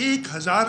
$1000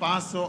500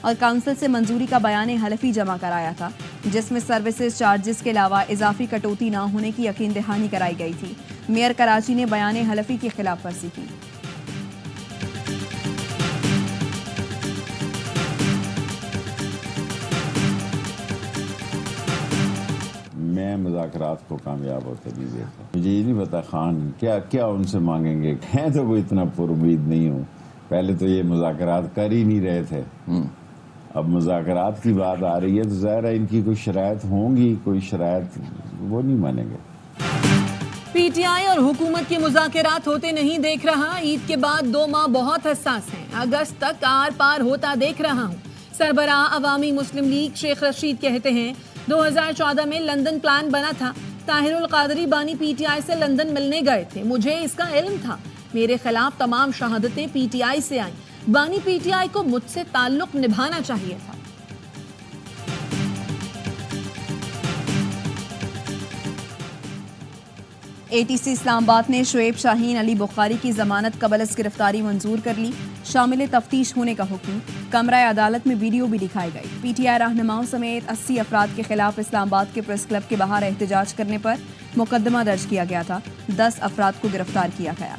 اور کونسل سے منظوری کا بیان حلفی جمع کرایا تھا، جس میں سروسز چارجز کے علاوہ اضافی کٹوتی نہ ہونے کی یقین دہانی کرائی گئی تھی۔ میئر کراچی نے بیان حلفی کی خلاف ورزی کی۔ میں مذاکرات کو کامیاب ہوتے نہیں دیکھتا۔ مجھے یہ نہیں پتا خان کیا ان سے مانگیں گے، میں تو کوئی اتنا پر امید نہیں ہوں۔ پہلے تو یہ مذاکرات کر ہی نہیں رہے تھے، اب مذاکرات کی بات آ رہی ہے تو ظاہر ہے ان کی کوئی شرائط ہوں گی، کوئی شرائط وہ نہیں مانیں گے۔ پی ٹی آئی اور حکومت کے مذاکرات ہوتے نہیں دیکھ رہا۔ عید کے بعد 2 ماہ بہت حساس ہیں، اگست تک آر پار ہوتا دیکھ رہا ہوں۔ سربراہ عوامی مسلم لیگ شیخ رشید کہتے ہیں 2014 میں لندن پلان بنا تھا، طاہر القادری بانی پی ٹی آئی سے لندن ملنے گئے تھے، مجھے اس کا علم تھا، میرے خلاف تمام شہادتیں پی ٹی آئی سے آئیں، بانی پی ٹی آئی کو مجھ سے تعلق نبھانا چاہیے تھا۔ اے ٹی سی اسلام آباد نے شعیب شاہین علی بخاری کی ضمانت قبل از گرفتاری منظور کر لی، شامل تفتیش ہونے کا حکم، کمرہ عدالت میں ویڈیو بھی دکھائی گئی۔ پی ٹی آئی رہنماؤں سمیت 80 افراد کے خلاف اسلام آباد کے پریس کلب کے باہر احتجاج کرنے پر مقدمہ درج کیا گیا تھا، 10 افراد کو گرفتار کیا گیا۔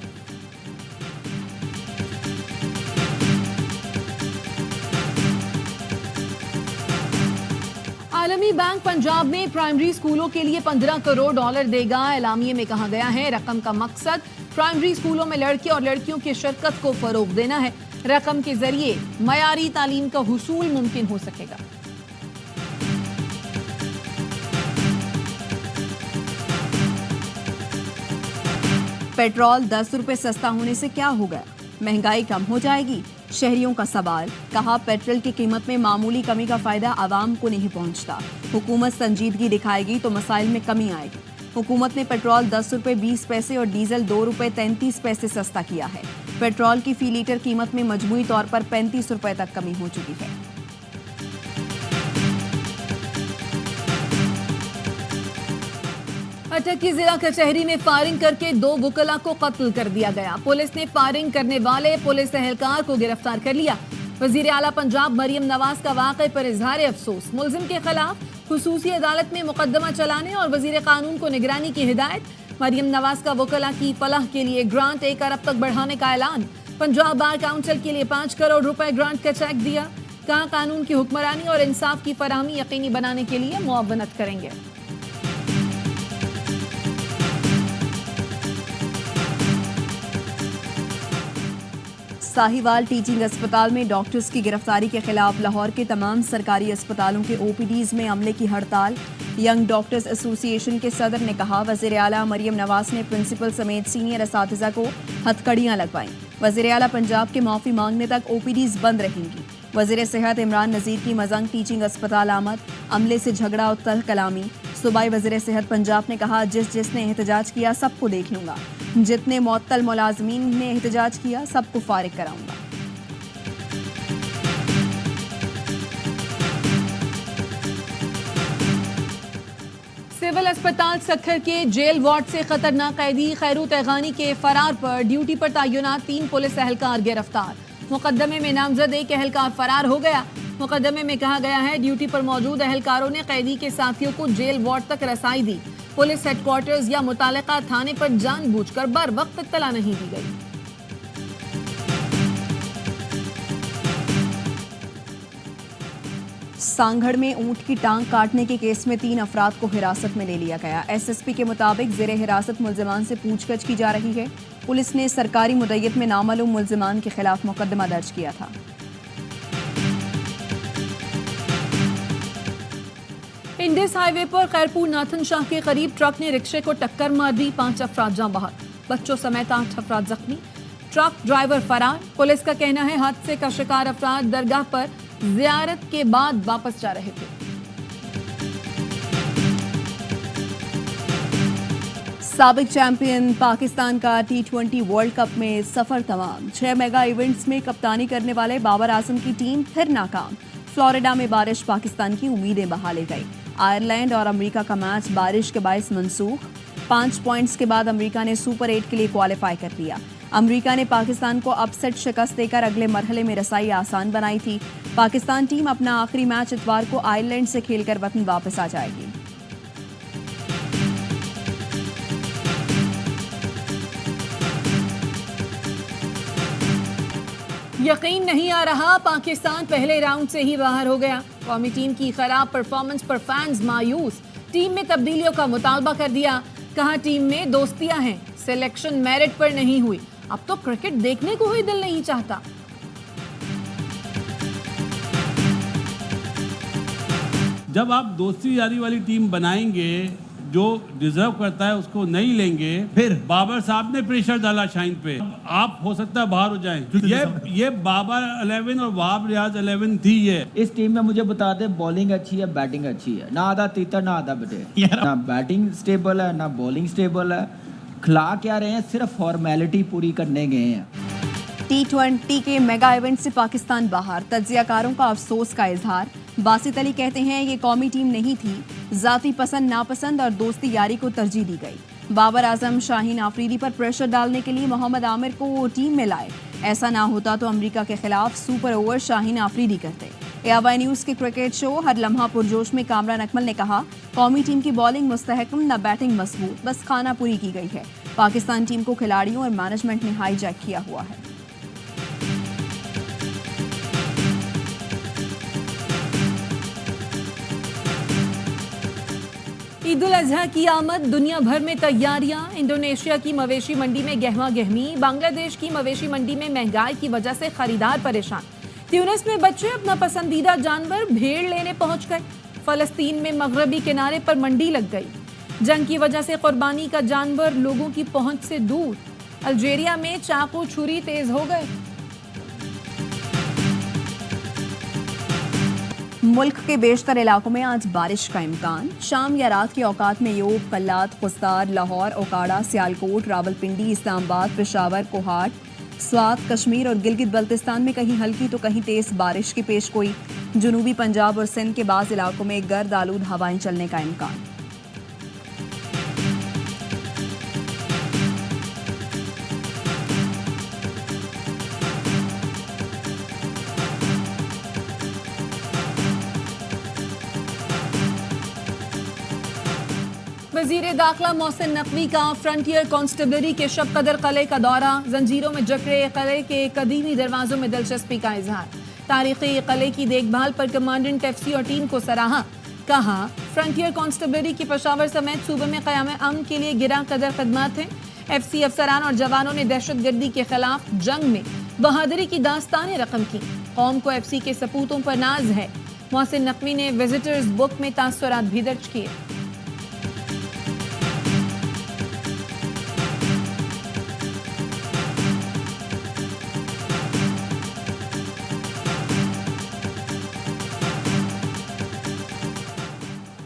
عالمی بینک پنجاب میں پرائمری اسکولوں کے لیے $15 کروڑ دے گا۔ اعلامیے میں کہا گیا ہے رقم کا مقصد پرائمری اسکولوں میں لڑکے اور لڑکیوں کی شرکت کو فروغ دینا ہے۔ رقم کے ذریعے معیاری تعلیم کا حصول ممکن ہو سکے گا۔ پیٹرول 10 روپے سستا ہونے سے کیا ہوگا؟ مہنگائی کم ہو جائے گی؟ شہریوں کا سوال۔ کہا پیٹرول کی قیمت میں معمولی کمی کا فائدہ عوام کو نہیں پہنچتا، حکومت سنجیدگی دکھائے گی تو مسائل میں کمی آئے گی۔ حکومت نے پیٹرول 10 روپے 20 پیسے اور ڈیزل 2 روپے 33 پیسے سستا کیا ہے۔ پیٹرول کی فی لیٹر قیمت میں مجموعی طور پر 35 روپے تک کمی ہو چکی ہے۔ اٹک کی ضلع کچہری میں فائرنگ کر کے 2 وکلاء کو قتل کر دیا گیا۔ پولیس نے فائرنگ کرنے والے پولیس اہلکار کو گرفتار کر لیا۔ وزیر اعلیٰ پنجاب مریم نواز کا واقعے پر اظہار افسوس، ملزم کے خلاف خصوصی عدالت میں مقدمہ چلانے اور وزیر قانون کو نگرانی کی ہدایت۔ مریم نواز کا وکلاء کی فلاح کے لیے گرانٹ 1 ارب تک بڑھانے کا اعلان۔ پنجاب بار کاؤنسل کے لیے 5 کروڑ روپے گرانٹ کا چیک دیا۔ کہا قانون کی حکمرانی اور انصاف کی فراہمی یقینی بنانے کے لیے معاونت کریں گے۔ ساہیوال ٹیچنگ اسپتال میں ڈاکٹرز کی گرفتاری کے خلاف لاہور کے تمام سرکاری اسپتالوں کے او پی ڈیز میں عملے کی ہڑتال۔ ینگ ڈاکٹرز ایسوسی ایشن کے صدر نے کہا وزیر اعلیٰ مریم نواز نے پرنسپل سمیت سینئر اساتذہ کو ہتھکڑیاں لگوائیں۔ وزیر اعلیٰ پنجاب کے معافی مانگنے تک او پی ڈیز بند رہیں گی۔ وزیر صحت عمران نذیر کی مزنگ ٹیچنگ اسپتال آمد، عملے سے جھگڑا اور تلخ کلامی۔ صوبائی وزیر صحت پنجاب نے کہا جس نے احتجاج کیا سب کو دیکھ لوں گا، جتنے معطل ملازمین نے احتجاج کیا سب کو فارغ کراؤں گا۔ سول اسپتال سکھر کے جیل وارڈ سے خطرناک قیدی خیرو تیغانی کے فرار پر ڈیوٹی پر تعینات 3 پولیس اہلکار گرفتار۔ مقدمے میں نامزد ایک اہلکار فرار ہو گیا۔ مقدمے میں کہا گیا ہے ڈیوٹی پر موجود اہلکاروں نے قیدی کے ساتھیوں کو جیل وارڈ تک رسائی دی۔ پولیس ہیڈ کوارٹرز یا متعلقہ تھانے پر جان بوجھ کر بر وقت اطلاع نہیں دی گئی۔ سانگھڑ میں اونٹ کی ٹانگ کاٹنے کے کیس میں 3 افراد کو حراست میں لے لیا گیا۔ ایس ایس پی کے مطابق زیر حراست ملزمان سے پوچھ گچھ کی جا رہی ہے۔ پولیس نے سرکاری مدعیت میں نامعلوم ملزمان کے خلاف مقدمہ درج کیا تھا۔ انڈس ہائی وے پر خیرپور ناتھن شاہ کے قریب ٹرک نے رکشے کو ٹکر مار دی، 5 افراد جاں بحق، بچوں سمیت 8 افراد زخمی، ٹرک ڈرائیور فرار۔ پولیس کا کہنا ہے حادثے کا شکار افراد درگاہ پر زیارت کے بعد واپس جا رہے تھے۔ سابق چیمپئن پاکستان کا T20 ورلڈ کپ میں سفر تمام، 6 میگا ایونٹس میں کپتانی کرنے والے بابر اعظم کی ٹیم پھر ناکام۔ فلوریڈا میں بارش پاکستان کی امیدیں بہا لے گئی۔ آئرلینڈ اور امریکہ کا میچ بارش کے باعث منسوخ۔ 5 پوائنٹس کے بعد امریکہ نے سپر 8 کے لیے کوالیفائی کر لیا۔ امریکہ نے پاکستان کو اپسٹ شکست دے کر اگلے مرحلے میں رسائی آسان بنائی تھی۔ پاکستان ٹیم اپنا آخری میچ اتوار کو آئرلینڈ سے کھیل کر وطن واپس آ جائے گی۔ یقین نہیں آ رہا، پاکستان پہلے راؤنڈ سے ہی باہر ہو گیا۔ قومی ٹیم کی خراب پرفارمنس پر فینز مایوس، ٹیم میں تبدیلیوں کا مطالبہ کر دیا، کہا ٹیم میں دوستیاں ہیں، سلیکشن میرٹ پر نہیں ہوئی، اب تو کرکٹ دیکھنے کو ہی دل نہیں چاہتا۔ جب آپ دوستی یاری والی ٹیم بنائیں گے، جو ڈیزرو کرتا ہے اس کو نہیں لیں گے، پھر بابر صاحب نے پریشر ڈالا شاہین پہ، آپ ہو سکتا ہے باہر ہو جائیں۔ یہ بابر 11 اور وہاب ریاض 11 تھی۔ یہ اس ٹیم میں مجھے بتا دیں بالنگ اچھی ہے، بیٹنگ اچھی ہے، نہ آدھا تیتر نہ آدھا بٹے، نہ بیٹنگ سٹیبل ہے نہ بالنگ سٹیبل ہے۔ کھلا کیا رہے ہیں، صرف فارمیلٹی پوری کرنے گئے ہیں۔ T20 کے میگا ایونٹ سے پاکستان باہر، تجزیہ کاروں کا افسوس کا اظہار۔ باسط علی کہتے ہیں یہ قومی ٹیم نہیں تھی، ذاتی پسند ناپسند اور دوستی یاری کو ترجیح دی گئی۔ بابر اعظم شاہین آفریدی پر پریشر ڈالنے کے لیے محمد عامر کو ٹیم میں لائے، ایسا نہ ہوتا تو امریکہ کے خلاف سپر اوور شاہین آفریدی کرتے۔ ARY نیوز کے کرکٹ شو ہر لمحہ پرجوش میں کامران اکمل نے کہا قومی ٹیم کی بالنگ مستحکم نہ بیٹنگ مضبوط، بس خانہ پوری کی گئی ہے۔ پاکستان ٹیم کو کھلاڑیوں اور مینجمنٹ نے ہائی جیک کیا ہوا ہے۔ عید الاضحیٰ کی آمد، دنیا بھر میں تیاریاں۔ انڈونیشیا کی مویشی منڈی میں گہما گہمی، بنگلہ دیش کی مویشی منڈی میں مہنگائی کی وجہ سے خریدار پریشان۔ تیونس میں بچے اپنا پسندیدہ جانور بھیڑ لینے پہنچ گئے۔ فلسطین میں مغربی کنارے پر منڈی لگ گئی، جنگ کی وجہ سے قربانی کا جانور لوگوں کی پہنچ سے دور۔ الجیریا میں چاقو چھری تیز ہو گئے۔ ملک کے بیشتر علاقوں میں آج بارش کا امکان، شام یا رات کے اوقات میں یوب، قلات، خستار، لاہور، اوکاڑا، سیالکوٹ، راولپنڈی، اسلام آباد، پشاور، کوہاٹ، سوات، کشمیر اور گلگت بلتستان میں کہیں ہلکی تو کہیں تیز بارش کی پیش گوئی۔ جنوبی پنجاب اور سندھ کے بعض علاقوں میں گرد آلود ہوائیں چلنے کا امکان۔ وزیر داخلہ محسن نقوی کا فرنٹیئر کانسٹیبلری کے شب قدر قلعے کا دورہ، زنجیروں میں جکڑے قلعے کے قدیمی دروازوں میں دلچسپی کا اظہار۔ تاریخی قلعے کی دیکھ بھال پر کمانڈنٹ FCO اور ٹیم کو سراہا، کہا فرنٹیئر کانسٹیبلری کی پشاور سمیت صوبے میں قیام امن کے لیے گراں قدر خدمات ہیں۔ FC افسران اور جوانوں نے دہشت گردی کے خلاف جنگ میں بہادری کی داستانیں رقم کی، قوم کو FC کے سپوتوں پر ناز ہے۔ محسن نقوی نے وزٹرز بک میں تاثرات بھی درج کیے۔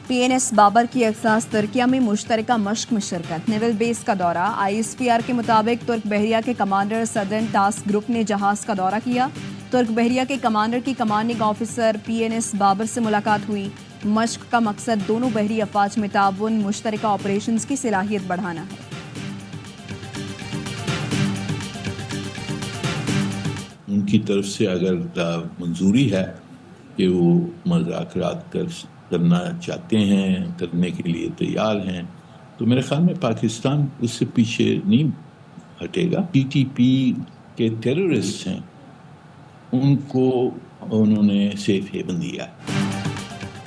PNS بابر کی احساس ترکیہ میں مشترکہ مشق میں شرکت، نیول بیس کا دورہ۔ ISPR کے مطابق ترک بحریہ کے کمانڈر سدرن ٹاسک گروپ نے جہاز کا دورہ کیا۔ ترک بحریہ کے کمانڈر کی کمانڈنگ آفیسر PNS بابر سے ملاقات ہوئی۔ مشق کا مقصد دونوں بحری افواج میں تعاون، مشترکہ آپریشنز کی صلاحیت بڑھانا ہے۔ ان کی طرف سے اگر منظوری ہے کہ وہ مذاکرات کرنا چاہتے ہیں، کرنے کے لیے تیار ہیں، تو میرے خیال میں پاکستان اس سے پیچھے نہیں ہٹے گا۔ TTP کے ٹیررسٹ ہیں، ان کو انہوں نے سیف ہیون دیا۔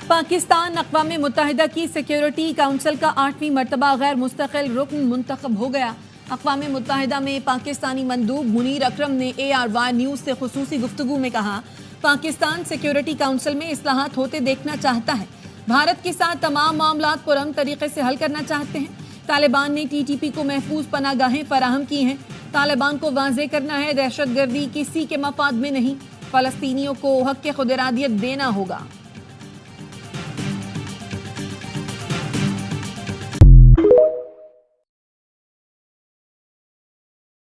پاکستان اقوام متحدہ کی سیکیورٹی کونسل کا 8ویں مرتبہ غیر مستقل رکن منتخب ہو گیا۔ اقوام متحدہ میں پاکستانی مندوب منیر اکرم نے ARY نیوز سے خصوصی گفتگو میں کہا پاکستان سیکیورٹی کونسل میں اصلاحات ہوتے دیکھنا چاہتا ہے، بھارت کے ساتھ تمام معاملات پرامن طریقے سے حل کرنا چاہتے ہیں۔ طالبان نے TTP کو محفوظ پناہ گاہیں فراہم کی ہیں۔ طالبان کو واضح کرنا ہے دہشت گردی کسی کے مفاد میں نہیں، فلسطینیوں کو حق خود ارادیت دینا ہوگا۔